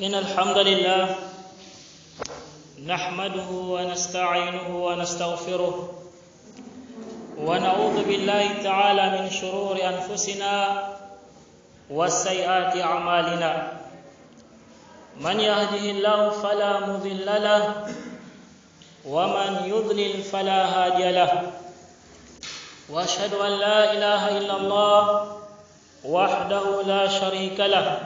إن الحمد لله نحمده ونستعينه ونستغفره ونعوذ بالله تعالى من شرور أنفسنا وسيئات أعمالنا من يهده الله فلا مضل له ومن يضلل فلا هادي له وأشهد أن لا إله إلا الله وحده لا شريك له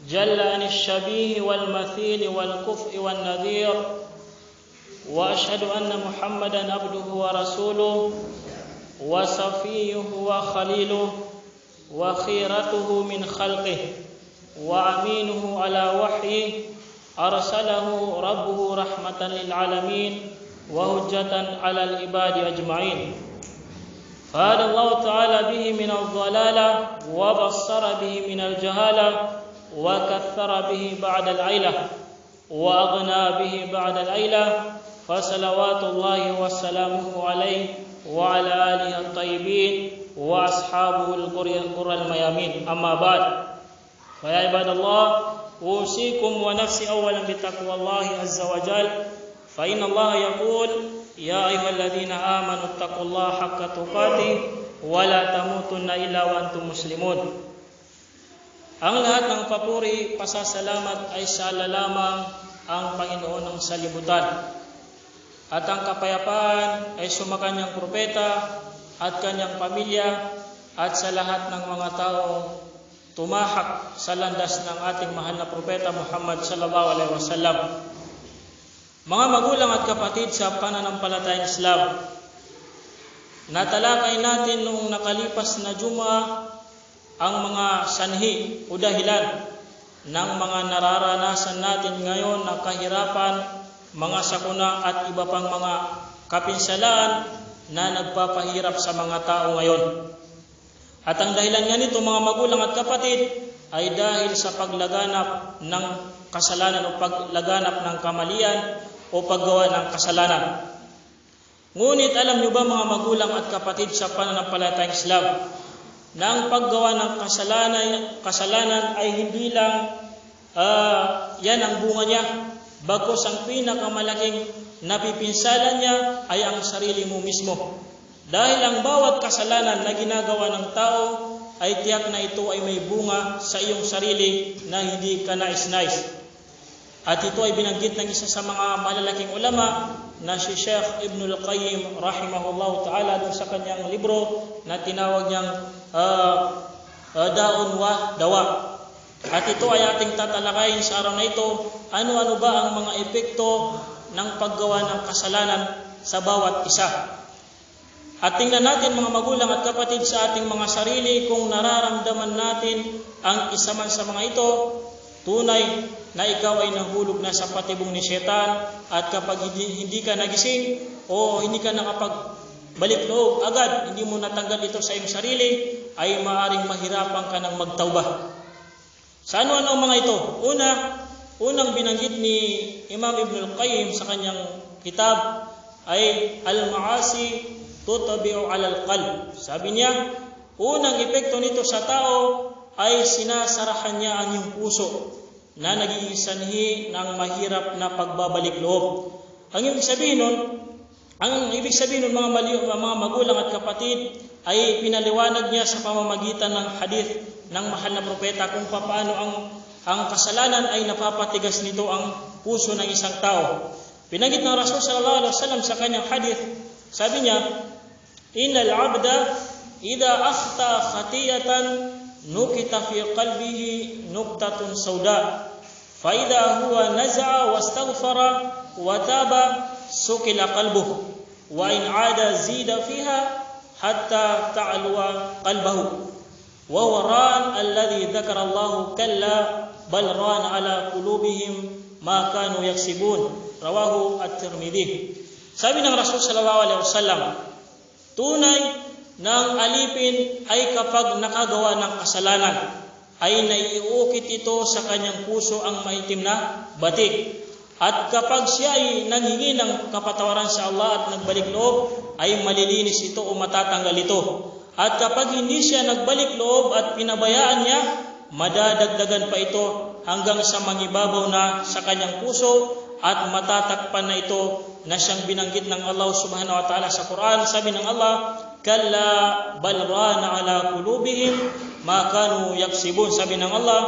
جل عن الشبيه والمثيل والكفء والنذير وأشهد أن محمدا عبده ورسوله وصفيه وخليله وخيرته من خلقه وأمينه على وحيه أرسله ربه رحمة للعالمين وهجة على العباد أجمعين فهدى الله تعالى به من الضلالة وبصر به من الجهالة وكثر به بعد العيلة وأغنى به بعد العيلة فصلوات الله وسلامه عليه وعلى آله الطيبين وأصحابه الغر الميامين أما بعد فيا عباد الله أوصيكم ونفسي أولا بتقوى الله عز وجل فإن الله يقول يا أيها الذين آمنوا اتقوا الله حق تقاته ولا تموتن إلا وأنتم مسلمون. Ang lahat ng papuri, pasasalamat ay sa Allah lamang, ang Panginoon ng salibutan. At ang kapayapaan ay sumakanyang propeta at kanyang pamilya at sa lahat ng mga taong tumahak sa landas ng ating mahal na propeta Muhammad sallallahu alaihi wasallam. Mga magulang at kapatid sa pananampalatayang Islam, natalakay natin noong nakalipas na Juma ang mga sanhi o dahilan ng mga nararanasan natin ngayon na kahirapan, mga sakuna at iba pang mga kapinsalaan na nagpapahirap sa mga tao ngayon. At ang dahilan nga nito mga magulang at kapatid ay dahil sa paglaganap ng kasalanan o paglaganap ng kamalian o paggawa ng kasalanan. Ngunit alam niyo ba mga magulang at kapatid sa pananampalatayang Islam, na ang paggawa ng kasalanan ay hindi lang yan ang bunga niya, bagkus ang pinakamalaking napipinsalan niya ay ang sarili mo mismo. Dahil ang bawat kasalanan na ginagawa ng tao ay tiyak na ito ay may bunga sa iyong sarili na hindi ka nais-nais. At ito ay binanggit ng isa sa mga malalaking ulama na si Sheikh Ibn al-Qayyim rahimahullah ta'ala doon sa kanyang libro na tinawag niyang Da'un wa Dawa. At ito ay ating tatalakayin sa araw na ito, ano-ano ba ang mga epekto ng paggawa ng kasalanan sa bawat isa. At tingnan natin mga magulang at kapatid sa ating mga sarili kung nararamdaman natin ang isa man sa mga ito, tunay na ikaw ay nahulog na sa patibong ni Syaitan at kapag hindi ka nagising o hindi ka nakapag-balik loob agad, hindi mo natanggal ito sa iyong sarili, ay maaring mahirapan ka ng magtawbah. Sa ano-ano mga ito? Unang binanggit ni Imam Ibn al-Qayyim sa kanyang kitab ay al-ma'asi tutabi'u 'ala al-qalb. Sabi niya, unang epekto nito sa tao ay sinasarahan niya ang iyong puso na nagiging sanhi ng mahirap na pagbabalik loob. Ang ibig sabihin nun mga magulang at kapatid ay pinaliwanag niya sa pamamagitan ng hadith ng mahal na propeta kung paano ang kasalanan ay napapatigas nito ang puso ng isang tao. Pinanggit ng Rasul sallallahu alaihi wasallam sa kanyang hadith, sabi niya, innal 'abda idza akhta khatiyatan nukita fi qalbihi nuktatun sauda fa idza huwa naza'a wastaghfara wa taba sukila qalbuhu wa in 'ada zida fiha hatta ta'luwa qalbuhu wa huwa ran alladhi dhakara Allah kalla bal ran ala qulubihim ma kanu yaksibun, rawahu at-Tirmidhi. Sabi ng Rasul sallallahu alaihi wasallam, tunay ng alipin ay kapag nakagawa ng kasalanan ay naiuukit ito sa kanyang puso ang maitim na batik. At kapag siya ay nanghingi ng kapatawaran sa Allah at nagbalik loob, ay malilinis ito o matatanggal ito. At kapag hindi siya nagbalik loob at pinabayaan niya, madadagdagan pa ito hanggang sa mangibabaw na sa kanyang puso at matatakpan na ito na siyang binanggit ng Allah subhanahu wa ta'ala sa Quran. Sabi ng Allah, kalla bal rana ala qulubihim ma kanu yaksibun. Sabi ng Allah,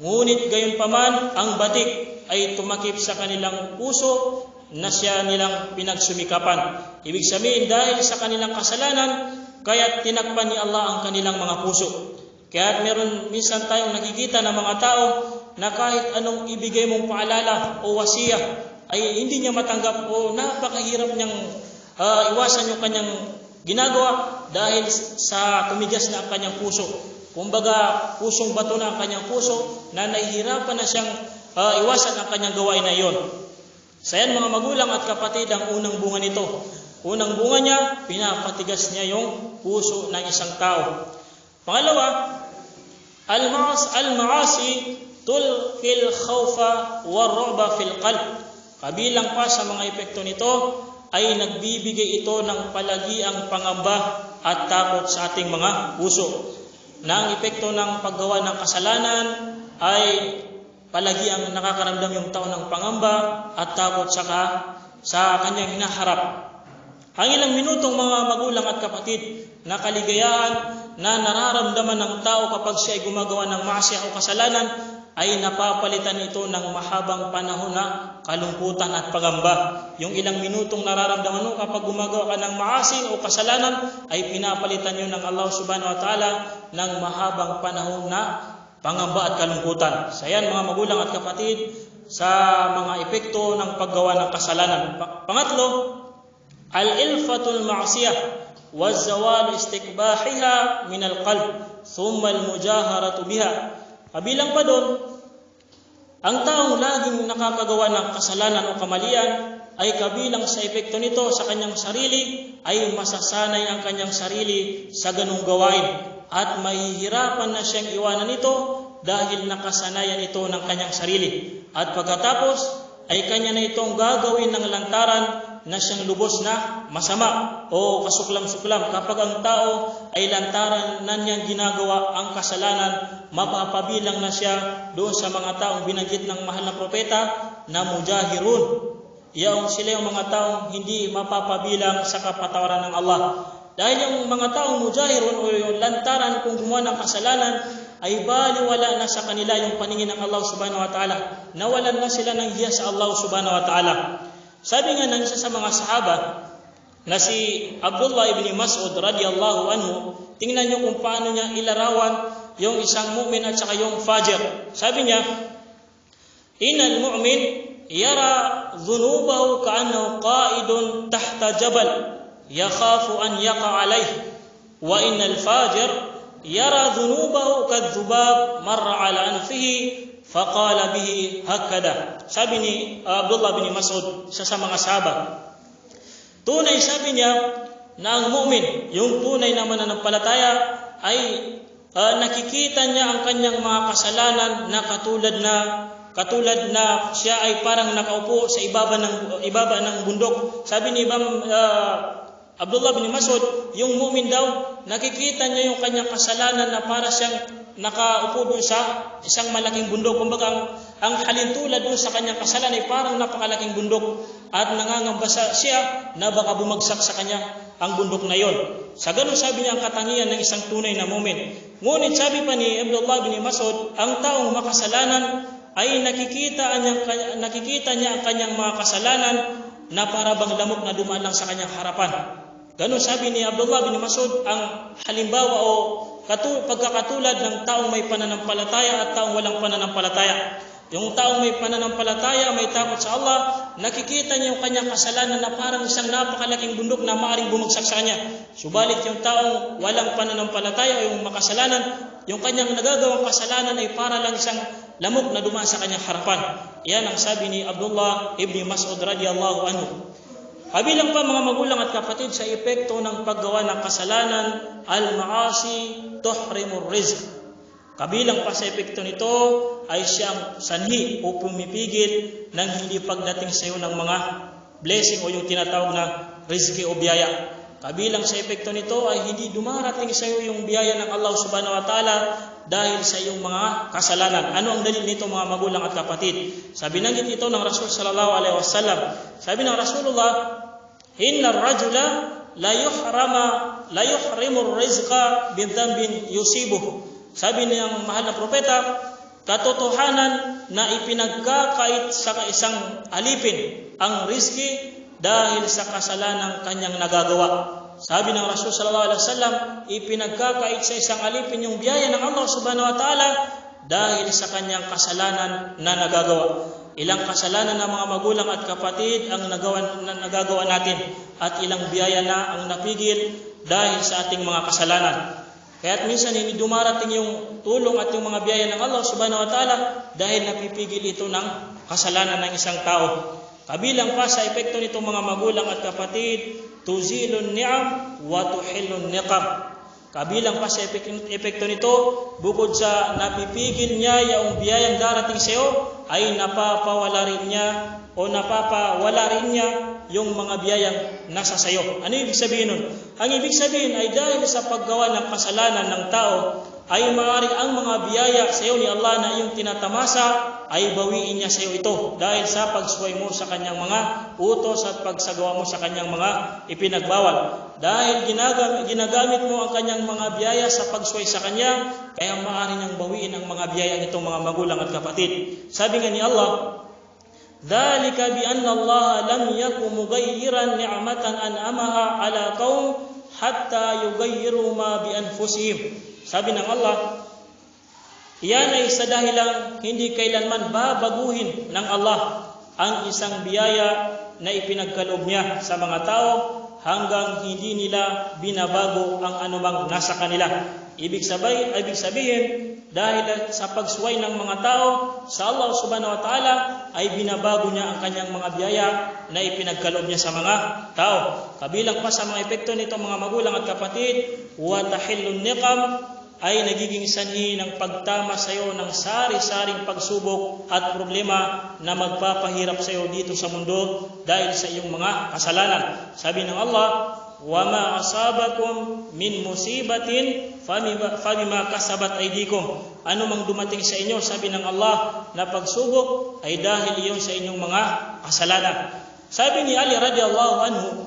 ngunit gayunpaman ang batik ay tumakip sa kanilang puso na siya nilang pinagsumikapan. Ibig sabihin, dahil sa kanilang kasalanan, kaya tinakpan ni Allah ang kanilang mga puso. Kaya meron minsan tayong nakikita ng mga tao na kahit anong ibigay mong paalala o wasiya ay hindi niya matanggap o napakahirap niyang iwasan yung kanyang ginagawa dahil sa tumigas na ang kanyang puso. Kumbaga, pusong bato na ang kanyang puso na nahihirapan na siyang iwasan ang kanyang gawain na iyon. Sa yan mga magulang at kapatid, ang unang bunga nito. Unang bunga niya, pinapatigas niya yung puso ng isang tao. Pangalawa, al-ma'asi tulqil khawfa war-ru'ba fil qalb. Kabilang pa sa mga epekto nito ay nagbibigay ito ng palagiang pangamba at takot sa ating mga puso. Na ang epekto ng paggawa ng kasalanan ay palagi ang nakakaramdam yung tao ng pangamba at takot sa kanyang hinaharap. Ang ilang minutong mga magulang at kapatid na kaligayahan na nararamdaman ng tao kapag siya ay gumagawa ng maasiya o kasalanan ay napapalitan ito ng mahabang panahon na kalungkutan at pagamba. Yung ilang minutong nararamdaman mo kapag gumagawa ka ng maasi o kasalanan ay pinapalitan yun ng Allah subhanahu wa ta'ala ng mahabang panahon na pangamba at kalungkutan. Sa yan mga magulang at kapatid, sa mga epekto ng paggawa ng kasalanan. Pangatlo, al-ilfatul ma'siyah wa zawal istikbahiha min al-qalb thumma al-mujaharatu biha. Kabilang pa doon, ang taong laging nakakagawa ng kasalanan o kamalian ay kabilang sa epekto nito sa kanyang sarili ay masasanay ang kanyang sarili sa ganung gawain at mahihirapan na siyang iwanan ito dahil nakasanayan ito ng kanyang sarili. At pagkatapos ay kanya na itong gagawin ng lantaran na siyang lubos na masama o kasuklam-suklam. Kapag ang tao ay lantaran na niyang ginagawa ang kasalanan, mapapabilang na siya doon sa mga taong binanggit ng mahal na propeta na mujahirun. Sila yung mga taong hindi mapapabilang sa kapatawaran ng Allah. Dahil yung mga taong mujahirun o yung lantaran kung gumawa ng kasalanan ay baliwala na sa kanila yung paningin ng Allah subhanahu wa ta'ala. Nawalan na sila ng hiya sa Allah subhanahu wa ta'ala. Sabi nga ng isa sa mga sahaba na si Abdullah ibn Mas'ud radiyallahu anhu, tingnan nyo kung paano niya ilarawan yung isang mu'min at saka yung fajir. Sabi niya, inal mu'min yara dhunubahu ka'annahu qa'idun tahta jabal yakhafu an yaqa alayhi wa innal fajir yara dhunubahu kadhubab marra ala anfihi faqala bihi hakada. Sabi ni Abdullah bin Mas'ud sa mga sahabat, tunay, sabi niya, na ang mu'min, yung tunay na mananampalataya ay nakikita niya ang kanyang mga kasalanan na katulad na siya ay parang nakaupo sa ibaba ng bundok. Sabi ni Abdullah bin Mas'ud, yung mu'min daw, nakikita niya yung kanyang kasalanan na para siyang nakaupo doon sa isang malaking bundok. Kumbaga, ang halintulad doon sa kanyang kasalanan ay parang napakalaking bundok at nangangamba siya na baka bumagsak sa kanya ang bundok na yon. Sa ganun, sabi niya, ang katangian ng isang tunay na mu'min. Ngunit sabi pa ni Abdullah bin Mas'ud, ang taong makasalanan ay nakikita niya ang kanyang mga kasalanan na para bang lamok na dumaan lang sa kanyang harapan. Ganun sabi ni Abdullah bin Mas'ud, ang halimbawa o pagkakatulad ng taong may pananampalataya at taong walang pananampalataya. Yung taong may pananampalataya, may takot sa Allah, nakikita niya yung kanyang kasalanan na parang isang napakalaking bundok na maaaring bumagsak sa kanya. Subalit yung taong walang pananampalataya o yung makasalanan, yung kanyang nagagawang kasalanan ay para lang isang lamok na dumaan sa kanyang harapan. Yan ang sabi ni Abdullah ibn Mas'ud radiyallahu anhu. Kabilang pa mga magulang at kapatid sa epekto ng paggawa ng kasalanan, al-ma'asi tuhrimur rizq. Kabilang pa sa epekto nito ay siyang sanhi o pumipigil ng hindi pagdating sa iyo ng mga blessing o yung tinatawag na rizki o biyaya. Kabilang sa epekto nito ay hindi dumarating sa iyo yung biyaya ng Allah subhanahu wa ta'ala dahil sa iyong mga kasalanan. Ano ang dalil nito mga magulang at kapatid? Sabi nanggit ito ng Rasul sallallahu alaihi wasallam. Sabi ng Rasulullah, "Inna ar-rajula la yuhrimu ar-rizqa bidhanbin yusibuhu." Sabi ng mahal na propeta, katotohanan na ipinagkakait sa isang alipin ang rizki dahil sa kasalanang kanyang nagagawa. Sabi ng Rasul sallallahu alaihi wasallam, ipinagkakait sa isang alipin yung biyaya ng Allah subhanahu wa ta'ala dahil sa kanyang kasalanan na nagagawa. Ilang kasalanan ng mga magulang at kapatid ang nagagawa natin at ilang biyaya na ang napigil dahil sa ating mga kasalanan. Kaya't minsan hindi dumarating yung tulong at yung mga biyaya ng Allah subhanahu wa ta'ala dahil napipigil ito ng kasalanan ng isang tao. Kabilang pa sa epekto nito mga magulang at kapatid, tuzilun ni'am wa tuhillun niqam. Kabilang pa sa epekto nito, bukod sa napipigil niya yung biyayang darating sa iyo, ay napapawala rin niya yung mga biyayang nasa sa iyo. Ano ibig sabihin nun? Ang ibig sabihin ay dahil sa paggawa ng kasalanan ng tao, ay maaaring ang mga biyaya sa iyo ni Allah na iyong tinatamasa ay bawiin niya sa iyo ito dahil sa pagsuway mo sa kanyang mga utos at pagsagawa mo sa kanyang mga ipinagbawal. Dahil ginagamit mo ang kanyang mga biyaya sa pagsuway sa kanya, kaya maaari niyang bawiin ang mga biyaya nitong mga magulang at kapatid. Sabi nga ni Allah, "Dhalika bi anna Allah lam yakum mughayyiran ni'matan an'amaha 'ala qaum hatta yughayyiru ma bi anfusihim." Sabi ng Allah, iyan ay sa dahilang hindi kailanman babaguhin ng Allah ang isang biyaya na ipinagkaloob niya sa mga tao hanggang hindi nila binabago ang anumang nasa kanila. Ibig sabihin, dahil sa pagsuway ng mga tao sa Allah subhanahu wa ta'ala ay binabago niya ang kanyang mga biyaya na ipinagkaloob niya sa mga tao. Kabilang pa sa mga epekto nito mga magulang at kapatid, wa tahillun niqam ay nagiging sanhi ng pagtama sa iyo ng sari-saring pagsubok at problema na magpapahirap sa iyo dito sa mundo dahil sa iyong mga kasalanan. Sabi ng Allah, "Wa ma asabakum min musibatin fabima kasabat aydikum." Ano mang dumating sa inyo, sabi ng Allah, na pagsubok ay dahil iyon sa inyong mga kasalanan. Sabi ni Ali radhiyallahu anhu,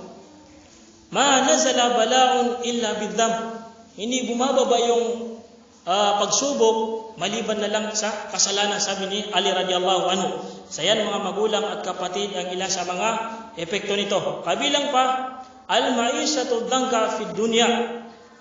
"Ma nazala bala'un illa bidham." Hindi bumababa yung pagsubok maliban na lang sa kasalanan, sabi ni Ali radhiyallahu anhu. Sa yan mga magulang at kapatid ang ilan sa mga epekto nito. Kabilang pa al-ma'ishatu dhanka fid dunya.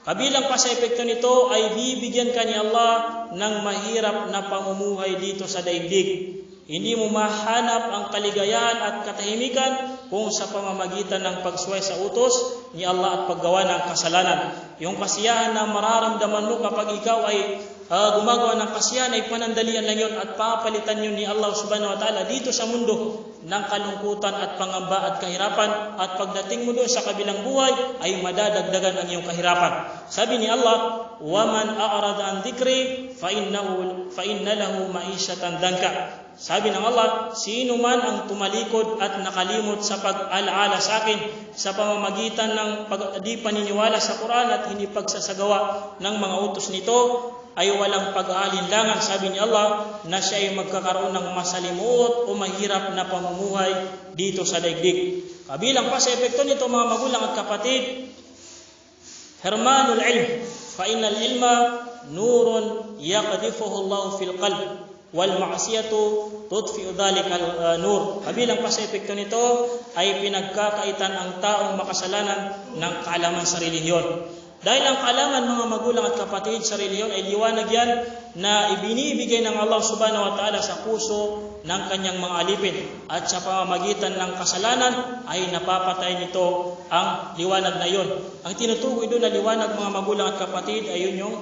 Kabilang pa sa epekto nito ay bibigyan ka ni Allah ng mahirap na pamumuhay dito sa daigdig. Hindi mo mahanap ang kaligayahan at katahimikan kung sa pamamagitan ng pagsuway sa utos ni Allah at paggawa ng kasalanan. Yung kasiyahan na mararamdaman mo kapag ikaw ay gumagawa ng kasiyahan ay panandalian lang yun at papalitan yun ni Allah subhanahu wa ta'ala dito sa mundo ng kalungkutan at pangamba at kahirapan, at pagdating mo doon sa kabilang buhay ay madadagdagan ang iyong kahirapan. Sabi ni Allah, "Waman a'rada an dhikri fa inna lahu ma'isyatan dhanka." Sabi ng Allah, sino man ang tumalikod at nakalimot sa pag-alaala sa akin sa pamamagitan ng di paniniwala sa Quran at hindi pagsasagawa ng mga utos nito, ay walang pag-aalinlangan, sabi ni Allah, na siya ay magkakaroon ng masalimuot o mahirap na pamumuhay dito sa daigdig. Kabilang pa sa epekto nito mga magulang at kapatid, hirmanul ilm, fa innal ilma nurun yaqdhifuhu Allah fil qalb wal ma'siyatu tudfi'u dhalika nur. Kabilang pa sa epekto nito ay pinagkakaitan ang taong makasalanan ng kaalaman sa relihiyon. Dahil ang kaalaman mga magulang at kapatid sa relihiyon ay liwanag yan na ibinibigay ng Allah subhanahu wa ta'ala sa puso ng kanyang mga alipin, at sa pamamagitan ng kasalanan ay napapatay nito ang liwanag na yon. Ang tinutukoy doon na liwanag mga magulang at kapatid ay yun yung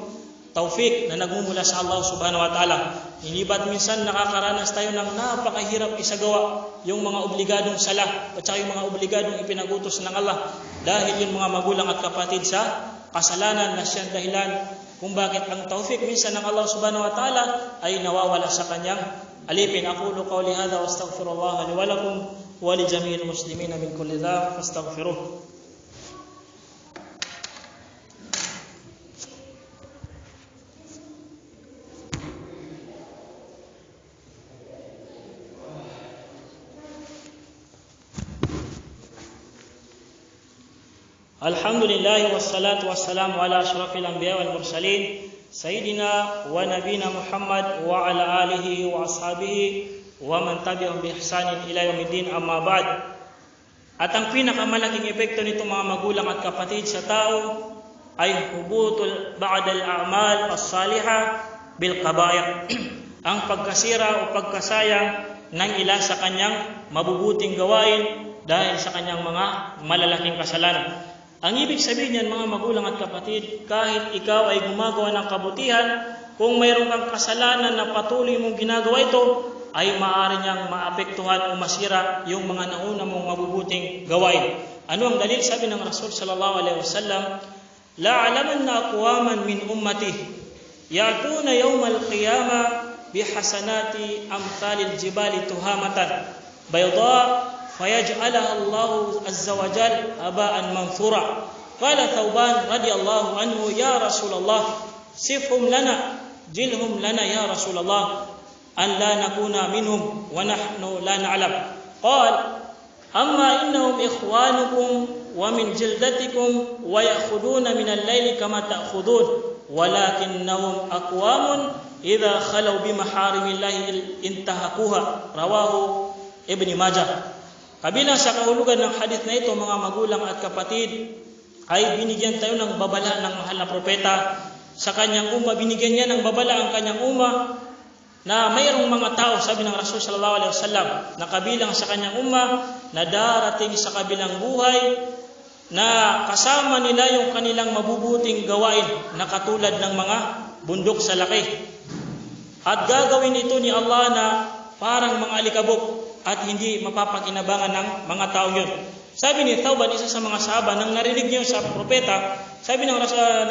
taufik na nagmumula sa Allah subhanahu wa ta'ala. Hindi ba't minsan nakakaranas tayo ng napakahirap isagawa yung mga obligadong sala at saka yung mga obligadong ipinagutos ng Allah, dahil yung mga magulang at kapatid sa kasalanan na siyang dahilan kung bakit ang taufik minsan ng Allah subhanahu wa ta'ala ay nawawala sa kanyang alipin. Aqulu qawli hadha wa astaghfirullah li wa lakum wa li jami'il muslimina min kulli dhanb fastaghfiruh. Alhamdulillah wassalatu wassalamu ala asyrafil anbiya wal mursalin sayyidina wa nabina Muhammad wa ala alihi wa ashabihi wa man tabi'ahum bi ihsanin ila yaumiddin, amma ba'd. At ang pinakamalaking epekto nito mga magulang at kapatid sa tao ay hubutul ba'dal a'mal as-salihah bil kaba'ir. Ang pagkasira o pagkasayang ng ila sa kanyang mabubuting gawain dahil sa kanyang mga malalaking kasalanan. Ang ibig sabihin niyan mga magulang at kapatid, kahit ikaw ay gumagawa ng kabutihan, kung mayroon kang kasalanan na patuloy mong ginagawa ito, ay maaari niyang maapektuhan o masira yung mga nauna mong mabubuting gawain. Ano ang dalil? Sabi ng Rasul sallallahu alaihi wasallam, la'alamanna aqwaman min ummati ya'tuna yawmal qiyamah bihasanati amthalil jibali tuhamatan bayda فيجعلها الله عز وجل هباء منثورا. قال ثوبان رضي الله عنه يا رسول الله صفهم لنا جلهم لنا يا رسول الله أن لا نكون منهم ونحن لا نعلم. قال أما إنهم إخوانكم ومن جلدتكم ويأخذون من الليل كما تأخذون ولكنهم أقوام إذا خلوا بمحارم الله انتهكوها. رواه ابن ماجه. Kabilang sa kahulugan ng hadith na ito mga magulang at kapatid, ay binigyan tayo ng babala ng mahal na propeta sa kanyang umma. Binigyan niya ng babala ang kanyang umma na mayroong mga tao, sabi ng Rasul sallallahu alaihi wasallam, na kabilang sa kanyang umma na darating sa kabilang buhay na kasama nila yung kanilang mabubuting gawain na katulad ng mga bundok sa laki. At gagawin ito ni Allah na parang mga alikabok at hindi mapapakinabangan ng mga tao yun. Sabi ni Thawban, isa sa mga sahaba, nang narinig niyo sa propeta, sabi ng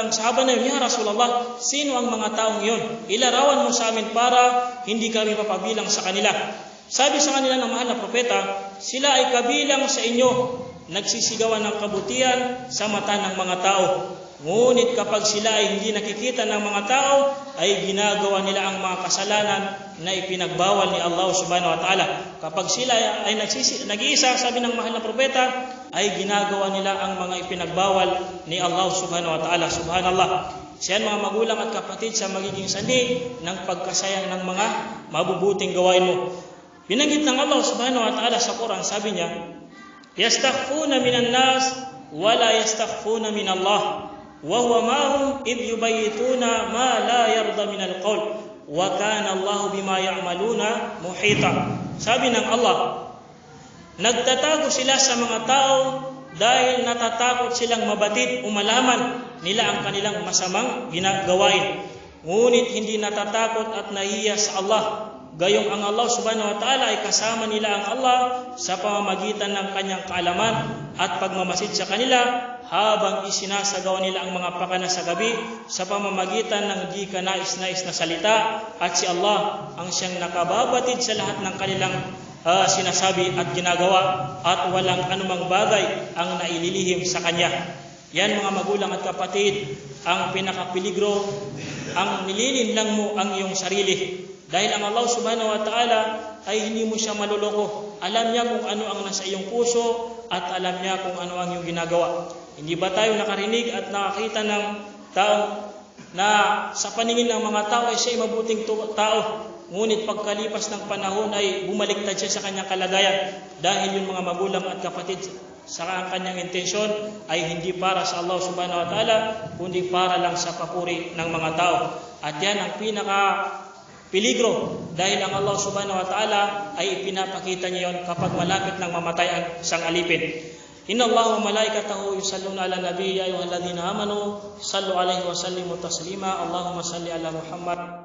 sahaba na yun, Ya Rasulullah, sino ang mga taong yun? Ilarawan mo sa amin para hindi kami papabilang sa kanila. Sabi sa kanila ng mahal na propeta, sila ay kabilang sa inyo, nagsisigawan ng kabutihan sa mata ng mga tao. Ngunit kapag sila ay hindi nakikita ng mga tao, ay ginagawa nila ang mga kasalanan na ipinagbawal ni Allah subhanahu wa ta'ala. Kapag sila ay nag-iisa, sabi ng mahal na propeta, ay ginagawa nila ang mga ipinagbawal ni Allah subhanahu wa ta'ala. Subhanallah. Siyan mga magulang at kapatid sa magiging sanhi ng pagkasayang ng mga mabubuting gawain mo. Binanggit ng Allah subhanahu wa ta'ala sa Quran, sabi niya, yastakhfuna minan nas wala yastakhfuna min Allah. وهو معهم إذ يبيتون ما لا يرضى من القول وكان الله بما يعملون محيطا. Sabi ng Allah, nagtatago sila sa mga tao dahil natatakot silang mabatid o malaman nila ang kanilang masamang ginagawain. Ngunit hindi natatakot at nahiya sa Allah. Gayong ang Allah subhanahu wa ta'ala ay kasama nila ang Allah sa pamamagitan ng kanyang kaalaman at pagmamasid sa kanila habang isinasagawa nila ang mga pakana sa gabi sa pamamagitan ng di kanais-nais na salita, at si Allah ang siyang nakababatid sa lahat ng kanilang sinasabi at ginagawa at walang anumang bagay ang naililihim sa kanya. Yan mga magulang at kapatid, ang pinakapiligro, ang nililinlang mo ang iyong sarili. Dahil ang Allah subhanahu wa ta'ala ay hindi mo siya maluloko. Alam niya kung ano ang nasa iyong puso at alam niya kung ano ang iyong ginagawa. Hindi ba tayo nakarinig at nakakita ng tao na sa paningin ng mga tao ay siya ay mabuting tao, ngunit pagkalipas ng panahon ay bumaliktad siya sa kanyang kalagayan dahil yung mga magulang at kapatid sa kanyang intensyon ay hindi para sa Allah subhanahu wa ta'ala kundi para lang sa papuri ng mga tao. At yan ang peligro dahil ang Allah subhanahu wa ta'ala ay ipinapakita niya yon kapag malapit nang mamatay ang isang alipin. Inna Allah wa malaikatahu yusalluna ala nabiy ya ayyuhalladhina amanu sallu alaihi wa sallimu taslima. Allahumma salli ala Muhammad